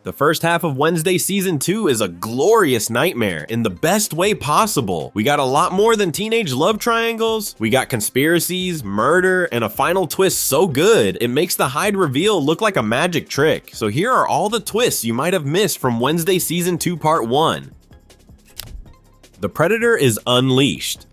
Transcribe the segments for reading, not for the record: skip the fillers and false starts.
The first half of Wednesday Season 2 is a glorious nightmare in the best way possible. We got a lot more than teenage love triangles. We got conspiracies, murder, and a final twist so good, it makes the Hyde reveal look like a magic trick. So here are all the twists you might have missed from Wednesday Season 2 Part 1. The Predator is unleashed.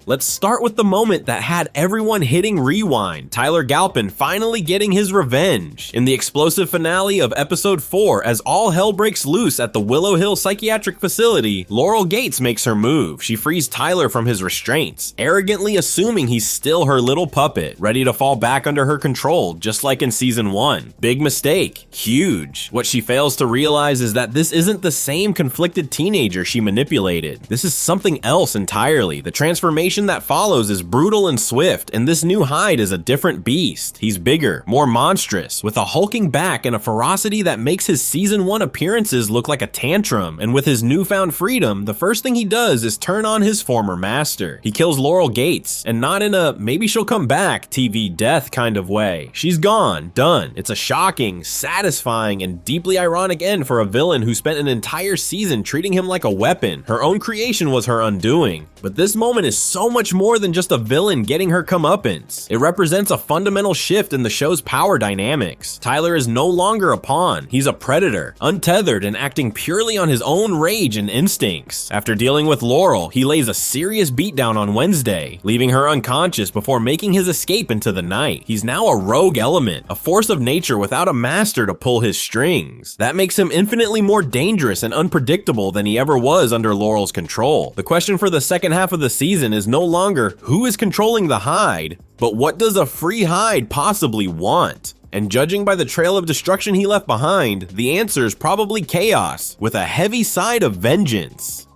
Let's start with the moment that had everyone hitting rewind, Tyler Galpin finally getting his revenge. In the explosive finale of episode 4, as all hell breaks loose at the Willow Hill psychiatric facility, Laurel Gates makes her move. She frees Tyler from his restraints, arrogantly assuming he's still her little puppet, ready to fall back under her control, just like in season 1. Big mistake. Huge. What she fails to realize is that this isn't the same conflicted teenager she manipulated. This is something else entirely. The transformation that follows is brutal and swift, and this new Hyde is a different beast. He's bigger, more monstrous, with a hulking back and a ferocity that makes his season 1 appearances look like a tantrum, and with his newfound freedom, the first thing he does is turn on his former master. He kills Laurel Gates, and not in a maybe she'll come back TV death kind of way. She's gone, done. It's a shocking, satisfying, and deeply ironic end for a villain who spent an entire season treating him like a weapon. Her own creation was her undoing. But this moment is so much more than just a villain getting her comeuppance. It represents a fundamental shift in the show's power dynamics. Tyler is no longer a pawn, he's a predator, untethered and acting purely on his own rage and instincts. After dealing with Laurel, he lays a serious beatdown on Wednesday, leaving her unconscious before making his escape into the night. He's now a rogue element, a force of nature without a master to pull his strings. That makes him infinitely more dangerous and unpredictable than he ever was under Laurel's control. The question for the second half of the season is no longer who is controlling the Hyde, but what does a free Hyde possibly want? And judging by the trail of destruction he left behind, the answer is probably chaos, with a heavy side of vengeance.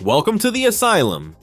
Welcome to the asylum.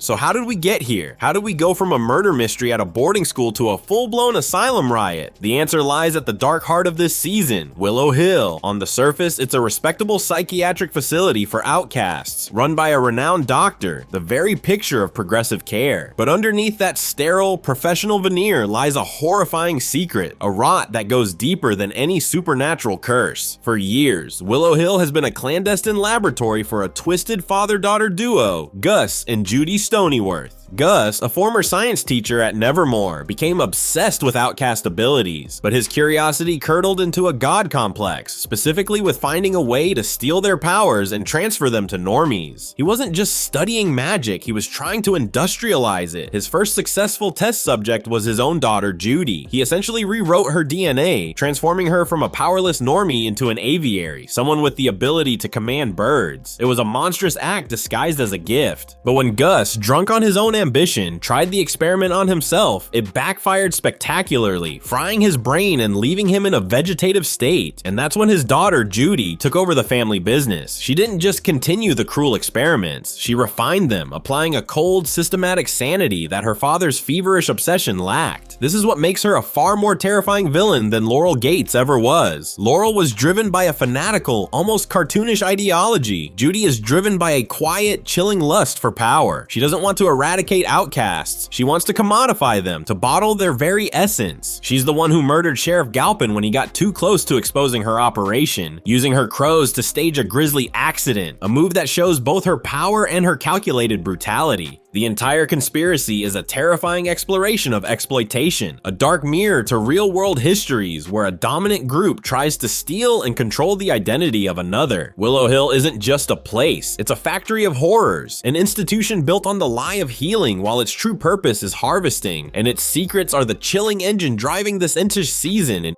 So how did we get here? How did we go from a murder mystery at a boarding school to a full-blown asylum riot? The answer lies at the dark heart of this season, Willow Hill. On the surface, it's a respectable psychiatric facility for outcasts, run by a renowned doctor, the very picture of progressive care. But underneath that sterile, professional veneer lies a horrifying secret, a rot that goes deeper than any supernatural curse. For years, Willow Hill has been a clandestine laboratory for a twisted father-daughter duo, Gus and Judy Stonyworth. Gus, a former science teacher at Nevermore, became obsessed with outcast abilities, but his curiosity curdled into a god complex, specifically with finding a way to steal their powers and transfer them to normies. He wasn't just studying magic, he was trying to industrialize it. His first successful test subject was his own daughter, Judy. He essentially rewrote her DNA, transforming her from a powerless normie into an aviary, someone with the ability to command birds. It was a monstrous act disguised as a gift. But when Gus, drunk on his own ambition, tried the experiment on himself, it backfired spectacularly, frying his brain and leaving him in a vegetative state. And that's when his daughter, Judy, took over the family business. She didn't just continue the cruel experiments, she refined them, applying a cold, systematic sanity that her father's feverish obsession lacked. This is what makes her a far more terrifying villain than Laurel Gates ever was. Laurel was driven by a fanatical, almost cartoonish ideology. Judy is driven by a quiet, chilling lust for power. She doesn't want to eradicate outcasts. She wants to commodify them, to bottle their very essence. She's the one who murdered Sheriff Galpin when he got too close to exposing her operation, using her crows to stage a grisly accident, a move that shows both her power and her calculated brutality. The entire conspiracy is a terrifying exploration of exploitation, a dark mirror to real-world histories where a dominant group tries to steal and control the identity of another. Willow Hill isn't just a place, it's a factory of horrors, an institution built on the lie of healing while its true purpose is harvesting, and its secrets are the chilling engine driving this into season.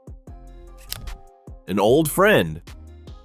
An old friend.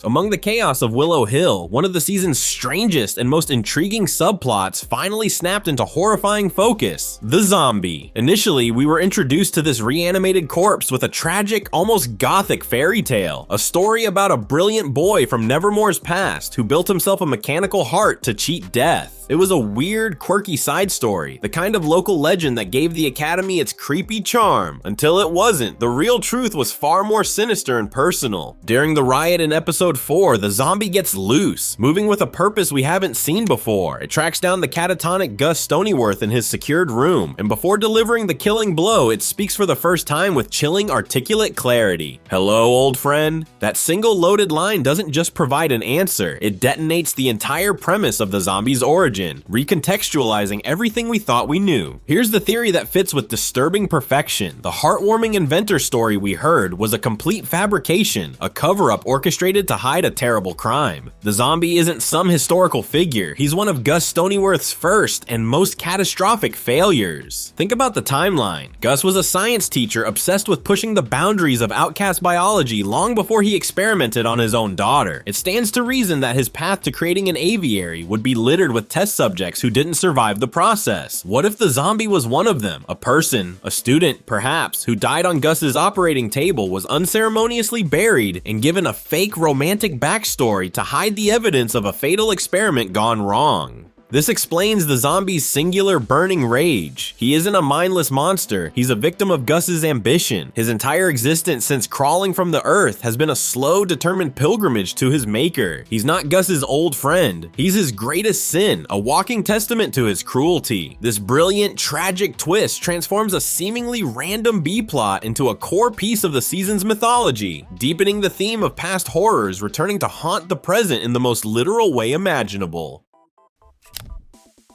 Among the chaos of Willow Hill, one of the season's strangest and most intriguing subplots finally snapped into horrifying focus: the zombie. Initially, we were introduced to this reanimated corpse with a tragic, almost gothic fairy tale, a story about a brilliant boy from Nevermore's past who built himself a mechanical heart to cheat death. It was a weird, quirky side story, the kind of local legend that gave the Academy its creepy charm, until it wasn't. The real truth was far more sinister and personal. During the riot in episode episode 4, the zombie gets loose, moving with a purpose we haven't seen before. It tracks down the catatonic Gus Stonyworth in his secured room, and before delivering the killing blow, it speaks for the first time with chilling, articulate clarity. "Hello, old friend?" That single loaded line doesn't just provide an answer, it detonates the entire premise of the zombie's origin, recontextualizing everything we thought we knew. Here's the theory that fits with disturbing perfection. The heartwarming inventor story we heard was a complete fabrication, a cover-up orchestrated to hide a terrible crime. The zombie isn't some historical figure, he's one of Gus Stonyworth's first and most catastrophic failures. Think about the timeline. Gus was a science teacher obsessed with pushing the boundaries of outcast biology long before he experimented on his own daughter. It stands to reason that his path to creating an aviary would be littered with test subjects who didn't survive the process. What if the zombie was one of them? A person, a student perhaps, who died on Gus's operating table, was unceremoniously buried and given a fake romantic backstory to hide the evidence of a fatal experiment gone wrong. This explains the zombie's singular burning rage. He isn't a mindless monster, he's a victim of Gus's ambition. His entire existence since crawling from the earth has been a slow, determined pilgrimage to his maker. He's not Gus's old friend, he's his greatest sin, a walking testament to his cruelty. This brilliant, tragic twist transforms a seemingly random B-plot into a core piece of the season's mythology, deepening the theme of past horrors returning to haunt the present in the most literal way imaginable.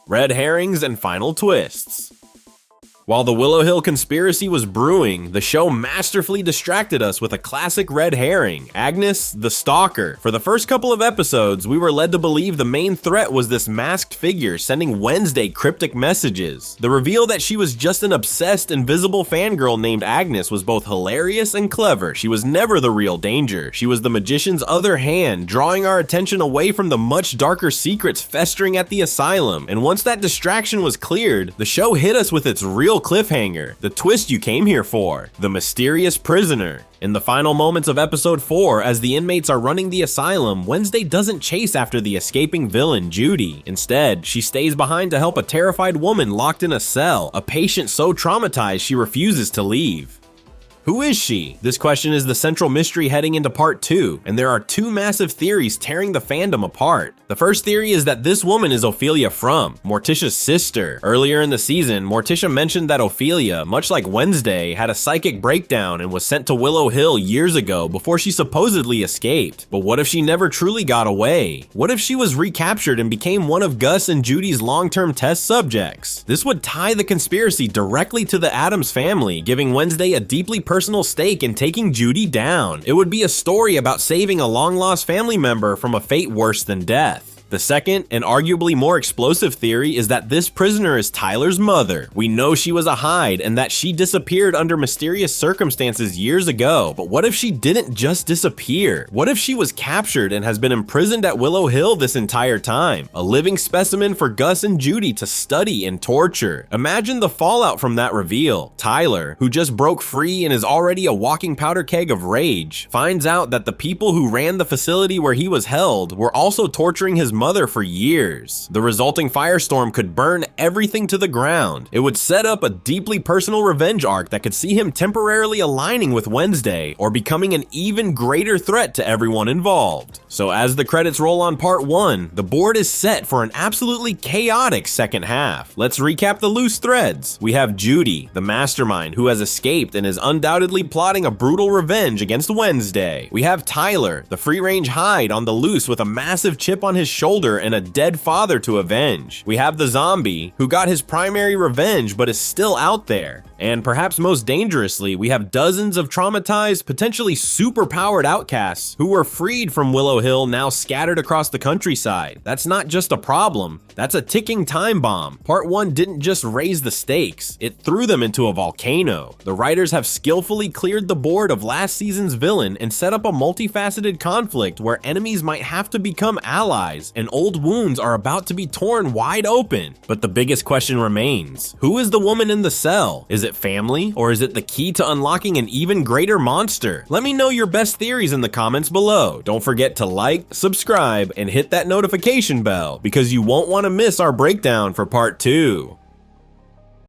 Red herrings and final twists. While the Willow Hill conspiracy was brewing, the show masterfully distracted us with a classic red herring, Agnes the Stalker. For the first couple of episodes, we were led to believe the main threat was this masked figure sending Wednesday cryptic messages. The reveal that she was just an obsessed, invisible fangirl named Agnes was both hilarious and clever. She was never the real danger. She was the magician's other hand, drawing our attention away from the much darker secrets festering at the asylum. And once that distraction was cleared, the show hit us with its real cliffhanger, the twist you came here for, the mysterious prisoner. In the final moments of episode 4, as the inmates are running the asylum, Wednesday doesn't chase after the escaping villain, Judy. Instead, she stays behind to help a terrified woman locked in a cell, a patient so traumatized she refuses to leave. Who is she? This question is the central mystery heading into part 2, and there are two massive theories tearing the fandom apart. The first theory is that this woman is Ophelia Frum, Morticia's sister. Earlier in the season, Morticia mentioned that Ophelia, much like Wednesday, had a psychic breakdown and was sent to Willow Hill years ago before she supposedly escaped. But what if she never truly got away? What if she was recaptured and became one of Gus and Judy's long-term test subjects? This would tie the conspiracy directly to the Addams family, giving Wednesday a deeply personal stake in taking Judy down. It would be a story about saving a long-lost family member from a fate worse than death. The second, and arguably more explosive theory is that this prisoner is Tyler's mother. We know she was a Hyde and that she disappeared under mysterious circumstances years ago, but what if she didn't just disappear? What if she was captured and has been imprisoned at Willow Hill this entire time? A living specimen for Gus and Judy to study and torture. Imagine the fallout from that reveal. Tyler, who just broke free and is already a walking powder keg of rage, finds out that the people who ran the facility where he was held were also torturing his mother for years. The resulting firestorm could burn everything to the ground. It would set up a deeply personal revenge arc that could see him temporarily aligning with Wednesday or becoming an even greater threat to everyone involved. So as the credits roll on part 1, the board is set for an absolutely chaotic second half. Let's recap the loose threads. We have Judy, the mastermind who has escaped and is undoubtedly plotting a brutal revenge against Wednesday. We have Tyler, the free-range Hyde on the loose with a massive chip on his shoulder and a dead father to avenge. We have the zombie, who got his primary revenge but is still out there. And perhaps most dangerously, we have dozens of traumatized, potentially super-powered outcasts who were freed from Willow Hill now scattered across the countryside. That's not just a problem, that's a ticking time bomb. Part 1 didn't just raise the stakes, it threw them into a volcano. The writers have skillfully cleared the board of last season's villain and set up a multifaceted conflict where enemies might have to become allies and old wounds are about to be torn wide open. But the biggest question remains, who is the woman in the cell? Is it family, or is it the key to unlocking an even greater monster? Let me know your best theories in the comments below. Don't forget to like, subscribe, and hit that notification bell because you won't want to miss our breakdown for part 2.